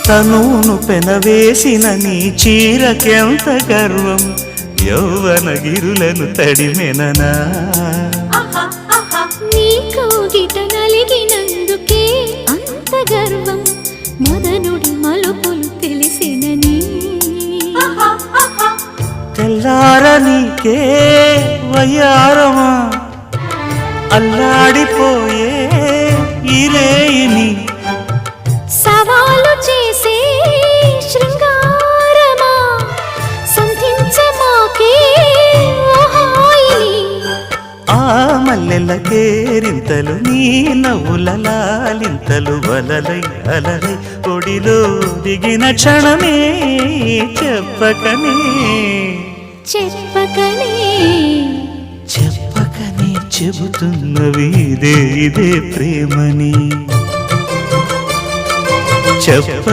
తనును పెనవేసిన నీ చీరకెంత గర్వం, యౌవన గిరులను తడిమెననా. నీ కౌగిట నలిగినందుకే అంత గర్వం, మదనుడి మలుపులు తెలిసినని. తెల్లార నీకే వయ్యారమా, అల్లాడిపోయే ఇరేయిని. సవాలు చేసే శృంగారమా, సంధించమాకే ఓహాయిని. ఆ మల్లెల కేరింతలు నీ నవ్వుల లాలింతలు, వలలై అలలై ఒడిలో దిగిన క్షణమే చెప్పకనే చెప్పకనే చెప్పకనే చెబుతున్నవి ఇదే ఇదే ప్రేమని. చెప్ప